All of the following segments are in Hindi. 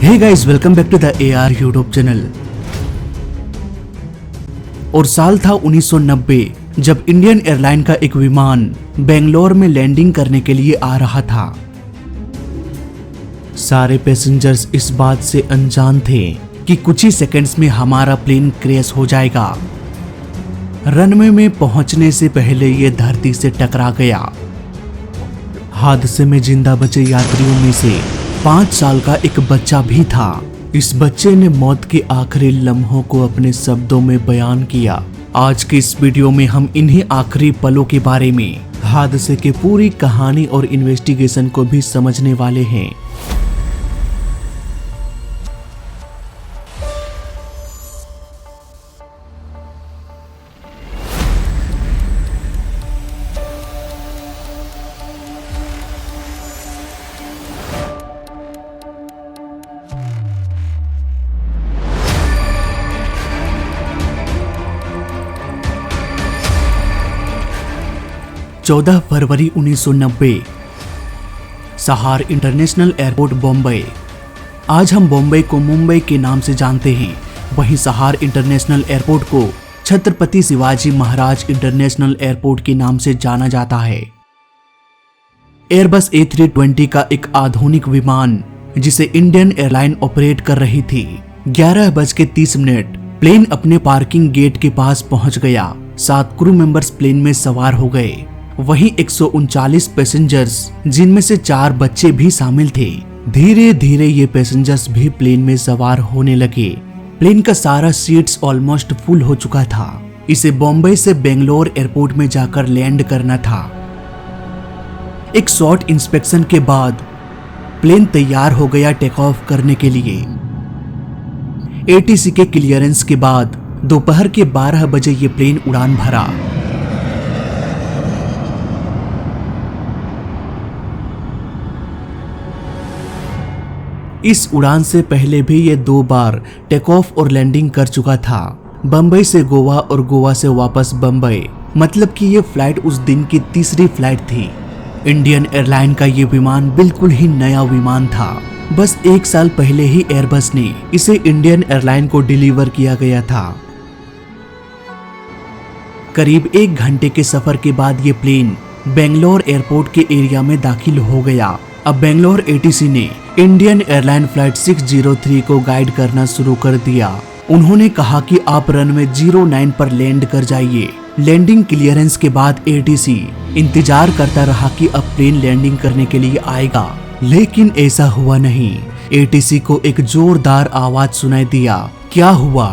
Hey guys, welcome back to the AR YouTube channel. और साल था 1990 जब इंडियन एयरलाइन का एक विमान बेंगलोर में लैंडिंग करने के लिए आ रहा था। सारे पैसेंजर्स इस बात से अनजान थे कि कुछ ही सेकंड्स में हमारा प्लेन क्रैश हो जाएगा। रनवे में पहुंचने से पहले ये धरती से टकरा गया। हादसे में जिंदा बचे यात्रियों में से 5 साल का एक बच्चा भी था। इस बच्चे ने मौत के आखिरी लम्हों को अपने शब्दों में बयान किया। आज की इस वीडियो में हम इन्हीं आखिरी पलों के बारे में, हादसे की पूरी कहानी और इन्वेस्टिगेशन को भी समझने वाले हैं। चौदह फरवरी 1990, सहार इंटरनेशनल एयरपोर्ट, बॉम्बे। आज हम बॉम्बे को मुंबई के नाम से जानते हैं, वहीं सहार इंटरनेशनल एयरपोर्ट को छत्रपति शिवाजी महाराज इंटरनेशनल एयरपोर्ट के नाम से जाना जाता है। एयरबस A320 का एक आधुनिक विमान जिसे इंडियन एयरलाइन ऑपरेट कर रही थी। 11:30 प्लेन अपने पार्किंग गेट के पास पहुंच गया। 7 क्रू मेंबर्स प्लेन में सवार हो गए। वहीं 139 पैसेंजर्स, जिनमें से 4 बच्चे भी शामिल थे। धीरे धीरे ये पैसेंजर्स भी प्लेन में सवार होने लगे। प्लेन का सारा सीट्स ऑलमोस्ट फुल हो चुका था। इसे बॉम्बे से बेंगलोर एयरपोर्ट में जाकर लैंड करना था। एक शॉर्ट इंस्पेक्शन के बाद प्लेन तैयार हो गया टेक ऑफ करने के लिए। ATC के क्लियरेंस के बाद दोपहर के 12 बजे ये प्लेन उड़ान भरा। इस उड़ान से पहले भी ये 2 बार टेक ऑफ और लैंडिंग कर चुका था, बम्बई से गोवा और गोवा से वापस बम्बई। मतलब कि ये फ्लाइट उस दिन की तीसरी फ्लाइट थी। इंडियन एयरलाइन का ये विमान बिल्कुल ही नया विमान था। बस 1 साल पहले ही एयरबस ने इसे इंडियन एयरलाइन को डिलीवर किया गया था। करीब 1 घंटे के सफर के बाद ये प्लेन बेंगलोर एयरपोर्ट के एरिया में दाखिल हो गया। अब बेंगलोर ATC ने इंडियन एयरलाइन फ्लाइट 603 को गाइड करना शुरू कर दिया। उन्होंने कहा कि आप रनवे 09 पर लैंड कर जाइए। लैंडिंग क्लियरेंस के बाद ATC इंतजार करता रहा कि अब प्लेन लैंडिंग करने के लिए आएगा, लेकिन ऐसा हुआ नहीं। ATC को एक जोरदार आवाज सुनाई दिया। क्या हुआ,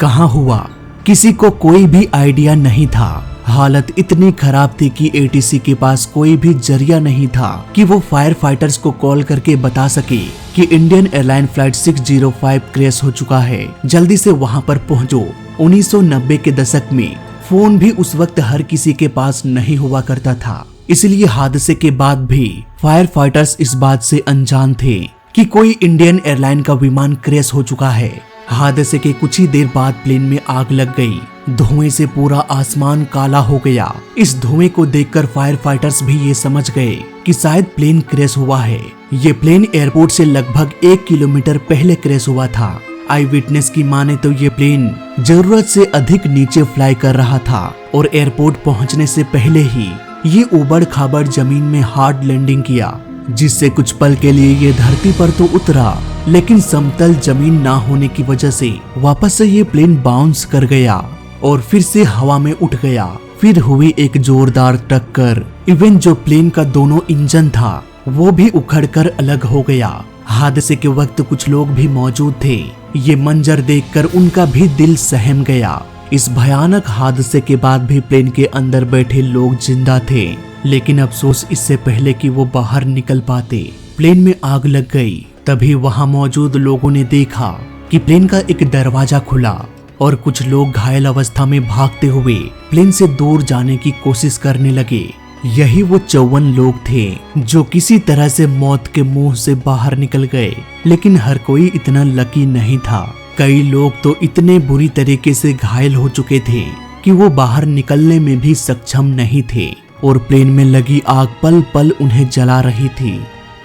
कहाँ हुआ, किसी को कोई भी आइडिया नहीं था। हालत इतनी खराब थी कि ATC के पास कोई भी जरिया नहीं था कि वो फायर फाइटर्स को कॉल करके बता सके कि इंडियन एयरलाइन फ्लाइट 605 क्रैश हो चुका है, जल्दी से वहां पर पहुंचो। 1990 के दशक में फोन भी उस वक्त हर किसी के पास नहीं हुआ करता था, इसलिए हादसे के बाद भी फायर फाइटर्स इस बात से अनजान थे कि कोई इंडियन एयरलाइन का विमान क्रैश हो चुका है। हादसे के कुछ ही देर बाद प्लेन में आग लग गई। धुएं से पूरा आसमान काला हो गया। इस धुएं को देखकर फायर फाइटर्स भी ये समझ गए कि शायद प्लेन क्रैश हुआ है। ये प्लेन एयरपोर्ट से लगभग 1 किलोमीटर पहले क्रैश हुआ था। आई विटनेस की माने तो ये प्लेन जरूरत से अधिक नीचे फ्लाई कर रहा था और एयरपोर्ट पहुंचने से पहले ही ये उबड़ खाबड़ जमीन में हार्ड लैंडिंग किया, जिससे कुछ पल के लिए ये धरती पर तो उतरा, लेकिन समतल जमीन ना होने की वजह से वापस से ये प्लेन बाउंस कर गया और फिर से हवा में उठ गया। फिर हुई एक जोरदार टक्कर। इवन जो प्लेन का दोनों इंजन था वो भी उखड़कर अलग हो गया। हादसे के वक्त कुछ लोग भी मौजूद थे। ये मंजर देखकर उनका भी दिल सहम गया। इस भयानक हादसे के बाद भी प्लेन के अंदर बैठे लोग जिंदा थे, लेकिन अफसोस इससे पहले कि वो बाहर निकल पाते, प्लेन में आग लग गई। तभी वहां मौजूद लोगों ने देखा कि प्लेन का एक दरवाजा खुला और कुछ लोग घायल अवस्था में भागते हुए प्लेन से दूर जाने की कोशिश करने लगे। यही वो 54 लोग थे जो किसी तरह से मौत के मुंह से बाहर निकल गए, लेकिन हर कोई इतना लकी नहीं था। कई लोग तो इतने बुरी तरीके से घायल हो चुके थे कि वो बाहर निकलने में भी सक्षम नहीं थे और प्लेन में लगी आग पल पल उन्हें जला रही थी।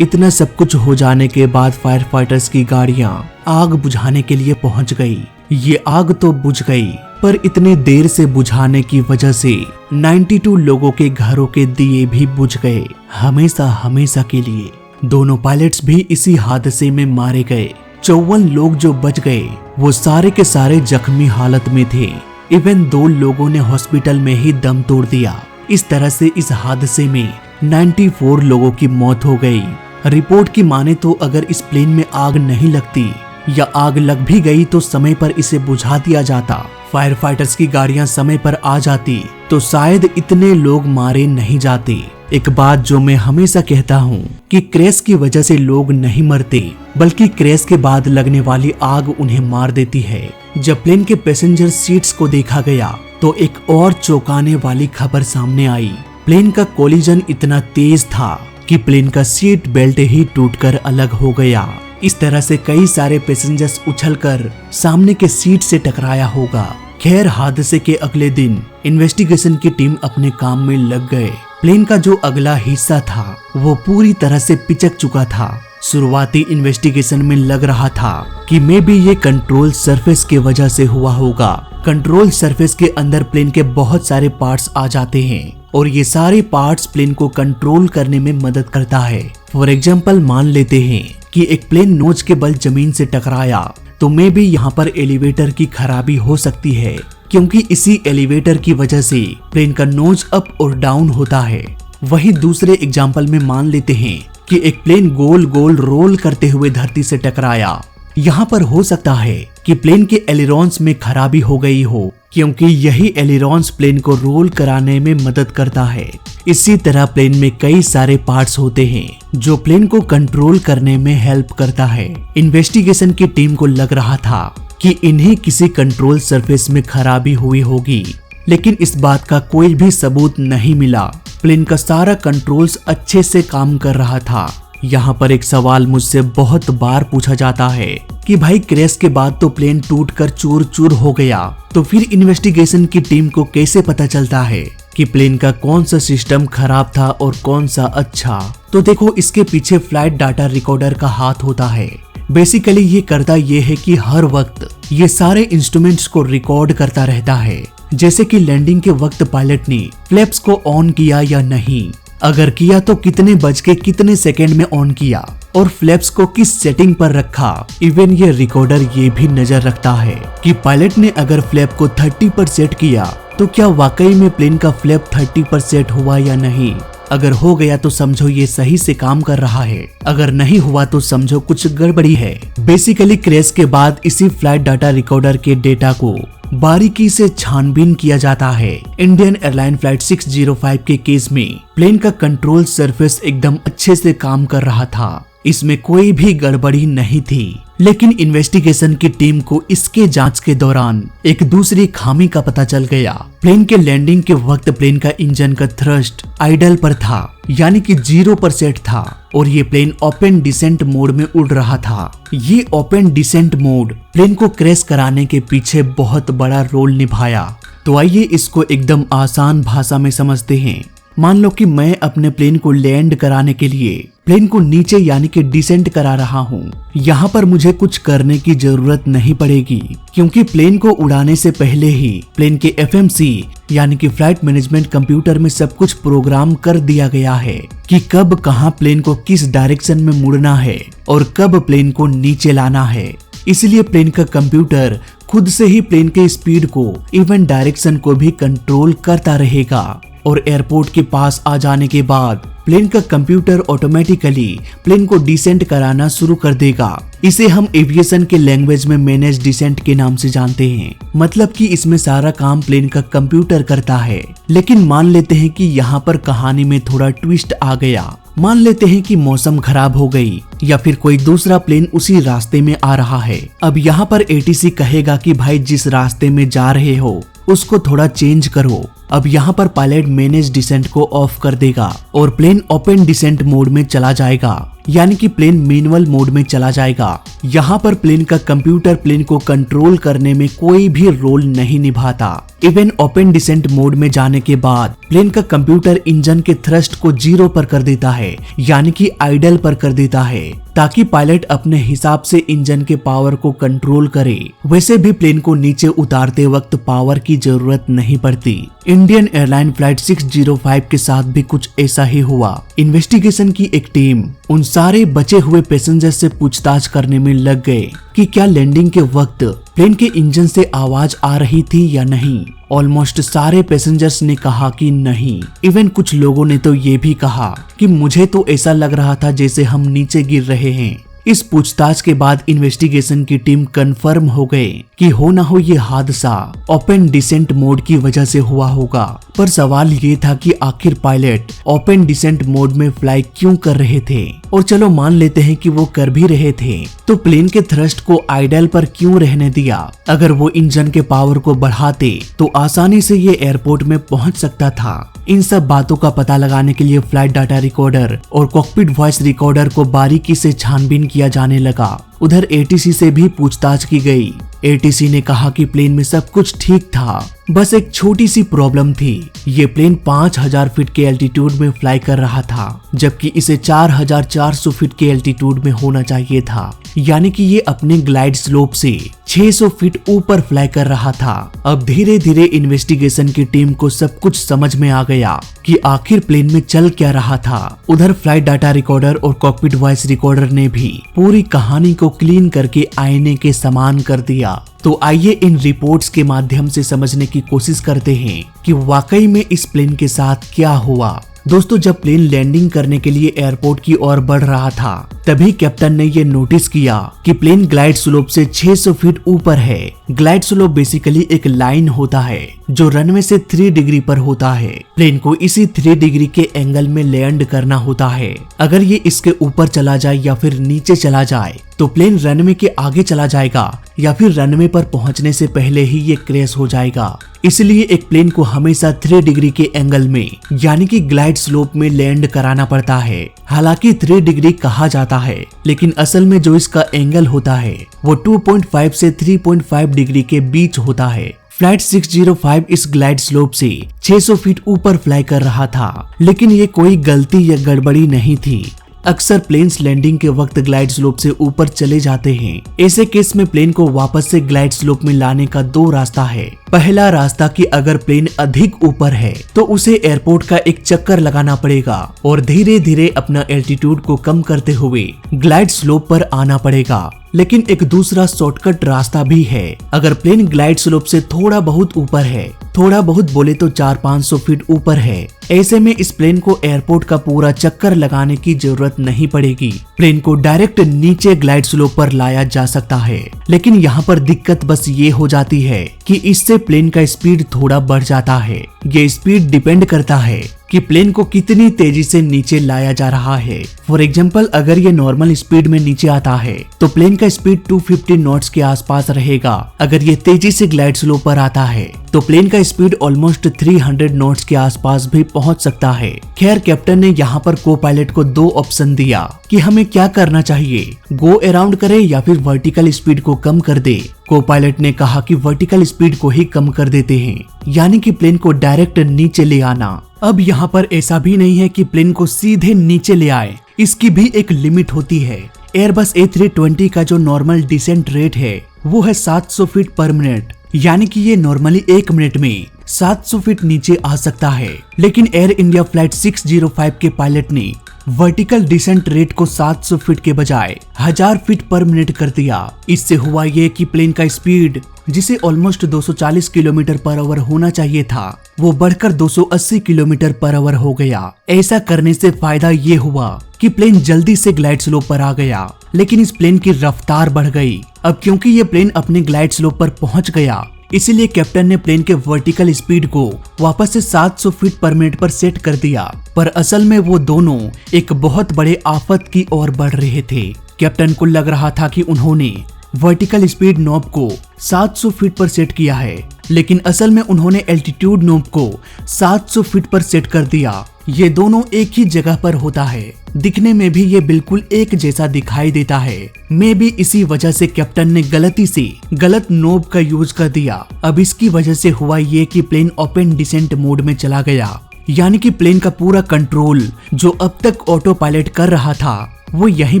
इतना सब कुछ हो जाने के बाद फायर फाइटर्स की गाड़ियां आग बुझाने के लिए पहुंच गई। ये आग तो बुझ गई, पर इतने देर से बुझाने की वजह से 92 लोगों के घरों के दिए भी बुझ गए, हमेशा हमेशा के लिए। दोनों पायलट्स भी इसी हादसे में मारे गए। 54 लोग जो बच गए वो सारे के सारे जख्मी हालत में थे। इवन 2 लोगों ने हॉस्पिटल में ही दम तोड़ दिया। इस तरह से इस हादसे में 94 लोगों की मौत हो गई। रिपोर्ट की माने तो अगर इस प्लेन में आग नहीं लगती या आग लग भी गई तो समय पर इसे बुझा दिया जाता, फायर फाइटर्स की गाड़ियां समय पर आ जाती, तो शायद इतने लोग मारे नहीं जाते। एक बात जो मैं हमेशा कहता हूँ कि क्रैश की वजह से लोग नहीं मरते, बल्कि क्रैश के बाद लगने वाली आग उन्हें मार देती है। जब प्लेन के पैसेंजर सीट्स को देखा गया तो एक और चौंकाने वाली खबर सामने आई। प्लेन का कोलिजन इतना तेज था कि प्लेन का सीट बेल्ट ही टूटकर अलग हो गया। इस तरह से कई सारे पैसेंजर्स उछलकर सामने के सीट से टकराया होगा। खैर, हादसे के अगले दिन इन्वेस्टिगेशन की टीम अपने काम में लग गए। प्लेन का जो अगला हिस्सा था वो पूरी तरह से पिचक चुका था। शुरुआती इन्वेस्टिगेशन में लग रहा था कि मे बी ये कंट्रोल सरफेस के वजह से हुआ होगा। कंट्रोल सरफेस के अंदर प्लेन के बहुत सारे पार्ट्स आ जाते हैं और ये सारे पार्ट्स प्लेन को कंट्रोल करने में मदद करता है। फॉर एग्जाम्पल, मान लेते हैं कि एक प्लेन नोज के बल जमीन से टकराया, तो मे बी यहाँ पर एलिवेटर की खराबी हो सकती है, क्योंकि इसी एलिवेटर की वजह से प्लेन का नोज अप और डाउन होता है। वहीं दूसरे एग्जाम्पल में मान लेते हैं कि एक प्लेन गोल गोल रोल करते हुए धरती से टकराया। यहाँ पर हो सकता है कि प्लेन के एलिरॉन्स में खराबी हो गई हो, क्योंकि यही एलिरॉन्स प्लेन को रोल कराने में मदद करता है। इसी तरह प्लेन में कई सारे पार्ट्स होते हैं जो प्लेन को कंट्रोल करने में हेल्प करता है। इन्वेस्टिगेशन की टीम को लग रहा था कि इन्हें किसी कंट्रोल सरफेस में खराबी हुई होगी, लेकिन इस बात का कोई भी सबूत नहीं मिला। प्लेन का सारा कंट्रोल्स अच्छे से काम कर रहा था। यहाँ पर एक सवाल मुझसे बहुत बार पूछा जाता है कि भाई, क्रैश के बाद तो प्लेन टूटकर चूर चूर हो गया, तो फिर इन्वेस्टिगेशन की टीम को कैसे पता चलता है कि प्लेन का कौन सा सिस्टम खराब था और कौन सा अच्छा? तो देखो, इसके पीछे फ्लाइट डाटा रिकॉर्डर का हाथ होता है। बेसिकली ये करता ये है कि हर वक्त ये सारे इंस्ट्रूमेंट्स को रिकॉर्ड करता रहता है, जैसे कि लैंडिंग के वक्त पायलट ने फ्लैप्स को ऑन किया या नहीं, अगर किया तो कितने बज के कितने सेकंड में ऑन किया और फ्लैप्स को किस सेटिंग पर रखा। इवन ये रिकॉर्डर ये भी नजर रखता है कि पायलट ने अगर फ्लैप को 30 पर सेट किया तो क्या वाकई में प्लेन का फ्लैप 30 पर सेट हुआ या नहीं। अगर हो गया तो समझो ये सही से काम कर रहा है, अगर नहीं हुआ तो समझो कुछ गड़बड़ी है। बेसिकली क्रैश के बाद इसी फ्लाइट डाटा रिकॉर्डर के डेटा को बारीकी से छानबीन किया जाता है। इंडियन एयरलाइन फ्लाइट 605 के केस में प्लेन का कंट्रोल सरफेस एकदम अच्छे से काम कर रहा था, इसमें कोई भी गड़बड़ी नहीं थी। लेकिन इन्वेस्टिगेशन की टीम को इसके जांच के दौरान एक दूसरी खामी का पता चल गया। प्लेन के लैंडिंग के वक्त प्लेन का इंजन का थ्रस्ट आइडल पर था, यानी कि 0% था, और ये प्लेन ओपन डिसेंट मोड में उड़ रहा था। ये ओपन डिसेंट मोड प्लेन को क्रैश कराने के पीछे बहुत बड़ा रोल निभाया। तो आइए इसको एकदम आसान भाषा में समझते हैं। मान लो कि मैं अपने प्लेन को लैंड कराने के लिए प्लेन को नीचे यानी कि डिसेंट करा रहा हूँ। यहाँ पर मुझे कुछ करने की जरूरत नहीं पड़ेगी, क्योंकि प्लेन को उड़ाने से पहले ही प्लेन के FMC यानी कि फ्लाइट मैनेजमेंट कंप्यूटर में सब कुछ प्रोग्राम कर दिया गया है कि कब कहाँ प्लेन को किस डायरेक्शन में मुड़ना है और कब प्लेन को नीचे लाना है। इसलिए प्लेन का कंप्यूटर खुद से ही प्लेन के स्पीड को इवन डायरेक्शन को भी कंट्रोल करता रहेगा, और एयरपोर्ट के पास आ जाने के बाद प्लेन का कंप्यूटर ऑटोमेटिकली प्लेन को डिसेंट कराना शुरू कर देगा। इसे हम एविएशन के लैंग्वेज में मैनेज डिसेंट के नाम से जानते हैं। मतलब कि इसमें सारा काम प्लेन का कंप्यूटर करता है। लेकिन मान लेते हैं कि यहाँ पर कहानी में थोड़ा ट्विस्ट आ गया। मान लेते हैं कि मौसम खराब हो गई या फिर कोई दूसरा प्लेन उसी रास्ते में आ रहा है। अब यहाँ पर एटीसी कहेगा कि भाई जिस रास्ते में जा रहे हो उसको थोड़ा चेंज करो। अब यहाँ पर पायलट मैनेज डिसेंट को ऑफ कर देगा और प्लेन ओपन डिसेंट मोड में चला जाएगा, यानी कि प्लेन मैनुअल मोड में चला जाएगा। यहाँ पर प्लेन का कंप्यूटर प्लेन को कंट्रोल करने में कोई भी रोल नहीं निभाता। इवन ओपन डिसेंट मोड में जाने के बाद प्लेन का कंप्यूटर इंजन के थ्रस्ट को 0 पर कर देता है, यानी कि आइडल पर कर देता है, ताकि पायलट अपने हिसाब से इंजन के पावर को कंट्रोल करे। वैसे भी प्लेन को नीचे उतारते वक्त पावर की जरूरत नहीं पड़ती। इंडियन एयरलाइन फ्लाइट 605 के साथ भी कुछ ऐसा ही हुआ। इन्वेस्टिगेशन की एक टीम उन सारे बचे हुए पैसेंजर से पूछताछ करने में लग गए कि क्या लैंडिंग के वक्त प्लेन के इंजन से आवाज आ रही थी या नहीं। ऑलमोस्ट सारे पैसेंजर्स ने कहा कि नहीं। इवन कुछ लोगों ने तो ये भी कहा कि मुझे तो ऐसा लग रहा था जैसे हम नीचे गिर रहे हैं। इस पूछताछ के बाद इन्वेस्टिगेशन की टीम कंफर्म हो गए कि हो ना हो ये हादसा ओपन डिसेंट मोड की वजह से हुआ होगा। पर सवाल ये था कि आखिर पायलट ओपन डिसेंट मोड में फ्लाई क्यों कर रहे थे। और चलो मान लेते हैं कि वो कर भी रहे थे, तो प्लेन के थ्रस्ट को आइडल पर क्यों रहने दिया। अगर वो इंजन के पावर को बढ़ाते तो आसानी से ये एयरपोर्ट में पहुंच सकता था। इन सब बातों का पता लगाने के लिए फ्लाइट डाटा रिकॉर्डर और कॉकपिट वॉइस रिकॉर्डर को बारीकी से छानबीन किया जाने लगा। उधर एटीसी से भी पूछताछ की गई। एटीसी ने कहा कि प्लेन में सब कुछ ठीक था, बस एक छोटी सी प्रॉब्लम थी। ये प्लेन 5000 फीट के एल्टीट्यूड में फ्लाई कर रहा था, जबकि इसे 4400 फीट के एल्टीट्यूड में होना चाहिए था, यानी कि ये अपने ग्लाइड स्लोप से 600 फीट ऊपर फ्लाई कर रहा था। अब धीरे धीरे इन्वेस्टिगेशन की टीम को सब कुछ समझ में आ गया कि आखिर प्लेन में चल क्या रहा था। उधर फ्लाइट डाटा रिकॉर्डर और कॉकपिट वॉइस रिकॉर्डर ने भी पूरी कहानी को क्लीन करके आईने के समान कर दिया। तो आइए इन रिपोर्ट्स के माध्यम से समझने की कोशिश करते हैं कि वाकई में इस प्लेन के साथ क्या हुआ। दोस्तों, जब प्लेन लैंडिंग करने के लिए एयरपोर्ट की ओर बढ़ रहा था, तभी कैप्टन ने ये नोटिस किया कि प्लेन ग्लाइड स्लोप से 600 फीट ऊपर है। ग्लाइड स्लोप बेसिकली एक लाइन होता है जो रनवे से 3 डिग्री पर होता है। प्लेन को इसी 3 डिग्री के एंगल में लैंड करना होता है। अगर ये इसके ऊपर चला जाए या फिर नीचे चला जाए तो प्लेन रनवे के आगे चला जाएगा या फिर रनवे पर पहुंचने से पहले ही ये क्रैश हो जाएगा। इसलिए एक प्लेन को हमेशा 3 डिग्री के एंगल में, यानी कि ग्लाइड स्लोप में लैंड कराना पड़ता है। हालांकि 3 डिग्री कहा जाता है, लेकिन असल में जो इसका एंगल होता है वो 2.5 से 3.5 डिग्री के बीच होता है। फ्लाइट 605 इस ग्लाइड स्लोप से 600 फीट ऊपर फ्लाई कर रहा था, लेकिन ये कोई गलती या गड़बड़ी नहीं थी। अक्सर प्लेन्स लैंडिंग के वक्त ग्लाइड स्लोप से ऊपर चले जाते हैं। ऐसे केस में प्लेन को वापस से ग्लाइड स्लोप में लाने का 2 रास्ता है। पहला रास्ता कि अगर प्लेन अधिक ऊपर है तो उसे एयरपोर्ट का एक चक्कर लगाना पड़ेगा और धीरे धीरे अपना एल्टीट्यूड को कम करते हुए ग्लाइड स्लोप पर आना पड़ेगा। लेकिन एक दूसरा शॉर्टकट रास्ता भी है। अगर प्लेन ग्लाइड स्लोप से थोड़ा बहुत ऊपर है, थोड़ा बहुत बोले तो 400-500 फीट ऊपर है, ऐसे में इस प्लेन को एयरपोर्ट का पूरा चक्कर लगाने की जरूरत नहीं पड़ेगी। प्लेन को डायरेक्ट नीचे ग्लाइड स्लोप पर लाया जा सकता है। लेकिन यहाँ पर दिक्कत बस ये हो जाती है कि इससे प्लेन का स्पीड थोड़ा बढ़ जाता है। ये स्पीड डिपेंड करता है कि प्लेन को कितनी तेजी से नीचे लाया जा रहा है। फॉर एग्जाम्पल, अगर ये नॉर्मल स्पीड में नीचे आता है तो प्लेन का स्पीड 250 नॉट्स के आसपास रहेगा। अगर ये तेजी से ग्लाइड स्लोप पर आता है तो प्लेन का स्पीड ऑलमोस्ट 300 नॉट्स के आसपास भी पहुंच सकता है। खैर, कैप्टन ने यहाँ पर को पायलट को 2 ऑप्शन दिया कि हमें क्या करना चाहिए, गो अराउंड करे या फिर वर्टिकल स्पीड को कम कर दे। को पायलट ने कहा कि वर्टिकल स्पीड को ही कम कर देते हैं, यानी कि प्लेन को डायरेक्ट नीचे ले आना। अब यहाँ पर ऐसा भी नहीं है कि प्लेन को सीधे नीचे ले आए, इसकी भी एक लिमिट होती है। एयरबस A320 का जो नॉर्मल डिसेंट रेट है वो है 700 फीट पर मिनट, यानी कि ये नॉर्मली 1 मिनट में 700 फीट नीचे आ सकता है। लेकिन एयर इंडिया फ्लाइट 605 के पायलट ने वर्टिकल डिसेंट रेट को 700 फीट के बजाय 1000 फीट पर मिनट कर दिया। इससे हुआ ये कि प्लेन का स्पीड, जिसे ऑलमोस्ट 240 किलोमीटर पर आवर होना चाहिए था, वो बढ़कर 280 किलोमीटर पर आवर हो गया। ऐसा करने से फायदा ये हुआ कि प्लेन जल्दी से ग्लाइड स्लोप पर आ गया, लेकिन इस प्लेन की रफ्तार बढ़ गई। अब क्योंकि ये प्लेन अपने ग्लाइड स्लोप पर पहुंच गया, इसीलिए कैप्टन ने प्लेन के वर्टिकल स्पीड को वापस से 700 फीट पर मिनट पर सेट कर दिया। पर असल में वो दोनों एक बहुत बड़े आफत की ओर बढ़ रहे थे। कैप्टन को लग रहा था कि उन्होंने वर्टिकल स्पीड नॉब को 700 फीट पर सेट किया है, लेकिन असल में उन्होंने एल्टीट्यूड नॉब को 700 फीट पर सेट कर दिया। ये दोनों एक ही जगह पर होता है, दिखने में भी ये बिल्कुल एक जैसा दिखाई देता है। मे भी इसी वजह से कैप्टन ने गलती से गलत नॉब का यूज कर दिया। अब इसकी वजह से हुआ ये कि प्लेन ओपन डिसेंट मोड में चला गया, यानी कि प्लेन का पूरा कंट्रोल जो अब तक ऑटो पायलट कर रहा था वो यहीं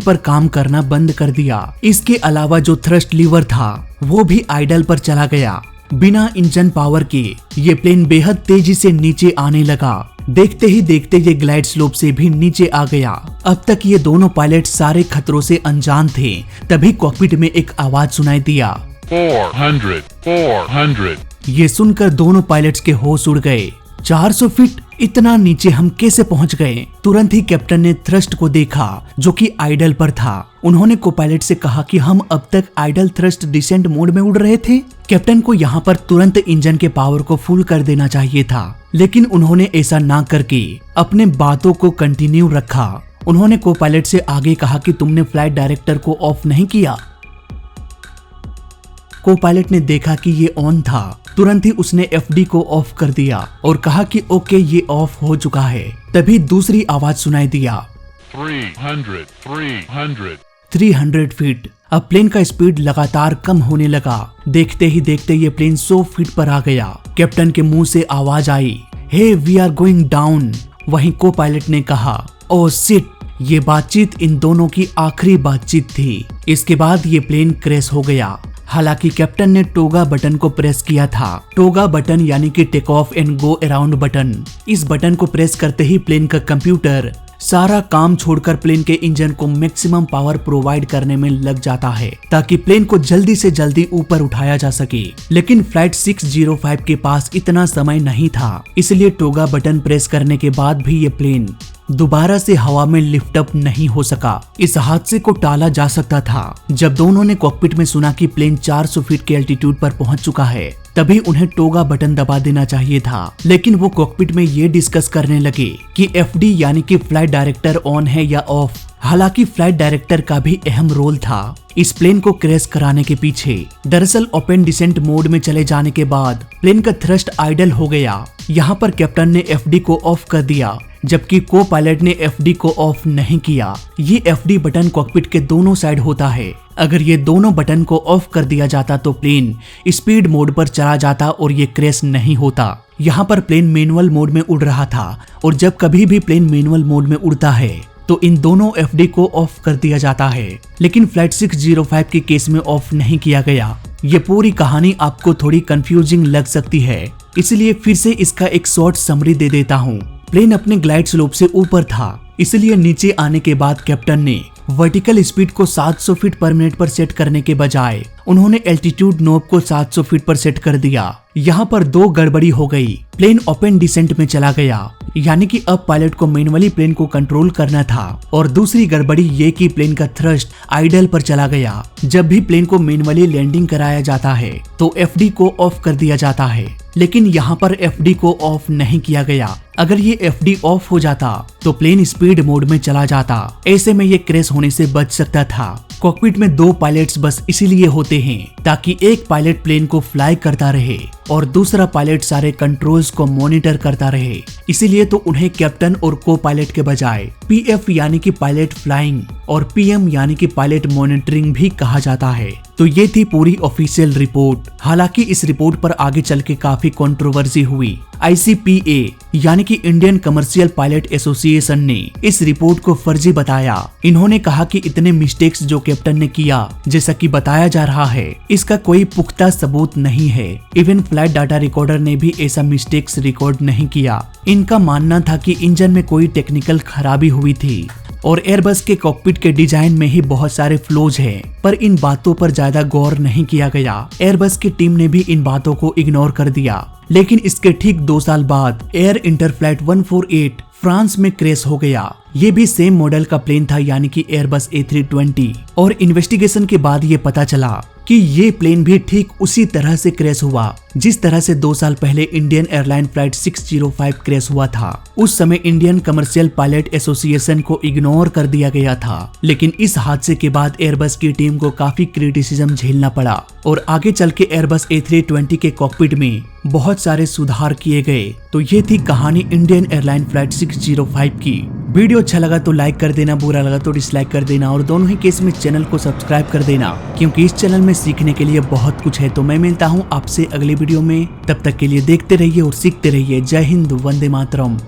पर काम करना बंद कर दिया। इसके अलावा जो थ्रस्ट लीवर था वो भी आइडल पर चला गया। बिना इंजन पावर के ये प्लेन बेहद तेजी से नीचे आने लगा। देखते ही देखते ये ग्लाइड स्लोप से भी नीचे आ गया। अब तक ये दोनों पायलट सारे खतरों से अनजान थे। तभी कॉकपिट में एक आवाज सुनाई दिया, 400। ये सुनकर दोनों पायलट्स के होश उड़ गए। 400 फीट, इतना नीचे हम कैसे पहुंच गए? तुरंत ही कैप्टन ने थ्रस्ट को देखा जो कि आइडल पर था। उन्होंने को पायलट से कहा कि हम अब तक आइडल थ्रस्ट डिसेंट मोड में उड़ रहे थे। कैप्टन को यहाँ पर तुरंत इंजन के पावर को फुल कर देना चाहिए था, लेकिन उन्होंने ऐसा ना करके अपने बातों को कंटिन्यू रखा। उन्होंने को पायलट से आगे कहा कि तुमने फ्लाइट डायरेक्टर को ऑफ नहीं किया। को पायलट ने देखा कि ये ऑन था। तुरंत ही उसने एफडी को ऑफ कर दिया और कहा कि ओके ये ऑफ हो चुका है। तभी दूसरी आवाज सुनाई दिया, 300 फीट। अब प्लेन का स्पीड लगातार कम होने लगा। देखते ही देखते ये प्लेन 100 फीट पर आ गया। कैप्टन के मुंह से आवाज आई, हे वी आर गोइंग डाउन। वहीं को पायलट ने कहा, ओ शिट। ये बातचीत इन दोनों की आखिरी बातचीत थी। इसके बाद ये प्लेन क्रैश हो गया। हालांकि कैप्टन ने टोगा बटन को प्रेस किया था। टोगा बटन यानी कि take off and go around button. इस बटन को प्रेस करते ही प्लेन का कंप्यूटर सारा काम छोड़कर प्लेन के इंजन को मैक्सिमम पावर प्रोवाइड करने में लग जाता है ताकि प्लेन को जल्दी से जल्दी ऊपर उठाया जा सके। लेकिन फ्लाइट 605 के पास इतना समय नहीं था, इसलिए टोगा बटन प्रेस करने के बाद भी ये प्लेन दोबारा से हवा में लिफ्ट अप नहीं हो सका। इस हादसे को टाला जा सकता था। जब दोनों ने कॉकपिट में सुना कि प्लेन 400 फीट के एल्टीट्यूड पर पहुंच चुका है, तभी उन्हें टोगा बटन दबा देना चाहिए था। लेकिन वो कॉकपिट में ये डिस्कस करने लगे कि एफडी यानी कि फ्लाइट डायरेक्टर ऑन है या ऑफ। हालांकि फ्लाइट डायरेक्टर का भी अहम रोल था इस प्लेन को क्रैश कराने के पीछे। दरअसल ओपन डिसेंट मोड में चले जाने के बाद प्लेन का थ्रस्ट आइडल हो गया। यहाँ पर कैप्टन ने एफडी को ऑफ कर दिया, जबकि को पायलट ने एफडी को ऑफ नहीं किया। ये एफडी बटन कॉकपिट के दोनों साइड होता है। अगर ये दोनों बटन को ऑफ कर दिया जाता तो प्लेन स्पीड मोड पर चला जाता और ये क्रैश नहीं होता। यहाँ पर प्लेन मैनुअल मोड में उड़ रहा था और जब कभी भी प्लेन मैनुअल मोड में उड़ता है तो इन दोनों एफडी को ऑफ कर दिया जाता है। लेकिन फ्लाइट 605 के केस में ऑफ नहीं किया गया। ये पूरी कहानी आपको थोड़ी कंफ्यूजिंग लग सकती है, इसलिए फिर से इसका एक शॉर्ट समरी दे देता हूँ। प्लेन अपने ग्लाइड स्लोप से ऊपर था, इसलिए नीचे आने के बाद कैप्टन ने वर्टिकल स्पीड को 700 फीट पर मिनट पर सेट करने के बजाय उन्होंने एल्टीट्यूड नॉब को 700 फीट पर सेट कर दिया। यहाँ पर दो गड़बड़ी हो गई। प्लेन ओपन डिसेंट में चला गया, यानी कि अब पायलट को मैनुअली प्लेन को कंट्रोल करना था। और दूसरी गड़बड़ी ये कि प्लेन का थ्रस्ट आइडल पर चला गया। जब भी प्लेन को मैनुअली लैंडिंग कराया जाता है तो एफडी को ऑफ कर दिया जाता है, लेकिन यहाँ पर एफडी को ऑफ नहीं किया गया। अगर ये एफडी ऑफ हो जाता तो प्लेन स्पीड मोड में चला जाता। ऐसे में ये क्रैश होने से बच सकता था। कॉकपिट में दो पायलट्स बस इसीलिए होते हैं ताकि एक पायलट प्लेन को फ्लाई करता रहे और दूसरा पायलट सारे कंट्रोल्स को मॉनिटर करता रहे। इसीलिए तो उन्हें कैप्टन और को पायलट के बजाय पीएफ यानी कि पायलट फ्लाइंग और पीएम यानी कि पायलट मॉनिटरिंग भी कहा जाता है। तो ये थी पूरी ऑफिशियल रिपोर्ट। हालांकि इस रिपोर्ट पर आगे चल के काफी कंट्रोवर्सी हुई। ICPA यानी कि इंडियन कमर्शियल पायलट एसोसिएशन ने इस रिपोर्ट को फर्जी बताया। इन्होंने कहा कि इतने मिस्टेक्स जो कैप्टन ने किया जैसा कि बताया जा रहा है, इसका कोई पुख्ता सबूत नहीं है। इवन फ्लाइट डाटा रिकॉर्डर ने भी ऐसा मिस्टेक्स रिकॉर्ड नहीं किया। इनका मानना था कि इंजन में कोई टेक्निकल खराबी हुई थी और एयरबस के कॉकपिट के डिजाइन में ही बहुत सारे फ्लॉज हैं, पर इन बातों पर ज्यादा गौर नहीं किया गया। एयरबस की टीम ने भी इन बातों को इग्नोर कर दिया। लेकिन इसके ठीक 2 साल बाद एयर इंटरफ्लाइट 148 फ्रांस में क्रैश हो गया। ये भी सेम मॉडल का प्लेन था, यानी कि एयरबस A320। और इन्वेस्टिगेशन के बाद ये पता चला कि ये प्लेन भी ठीक उसी तरह से क्रैश हुआ जिस तरह से 2 साल पहले इंडियन एयरलाइन फ्लाइट 605 क्रैश हुआ था। उस समय इंडियन कमर्शियल पायलट एसोसिएशन को इग्नोर कर दिया गया था, लेकिन इस हादसे के बाद एयरबस की टीम को काफी क्रिटिसिज्म झेलना पड़ा और आगे चल के एयरबस A320 के कॉकपिट में बहुत सारे सुधार किए गए। तो ये थी कहानी इंडियन एयरलाइन फ्लाइट 605 की। वीडियो अच्छा लगा तो लाइक कर देना, बुरा लगा तो डिसलाइक कर देना और दोनों ही केस में चैनल को सब्सक्राइब कर देना, क्योंकि इस चैनल में सीखने के लिए बहुत कुछ है। तो मैं मिलता हूँ आपसे अगली वीडियो में, तब तक के लिए देखते रहिए और सीखते रहिए। जय हिंद, वंदे मातरम।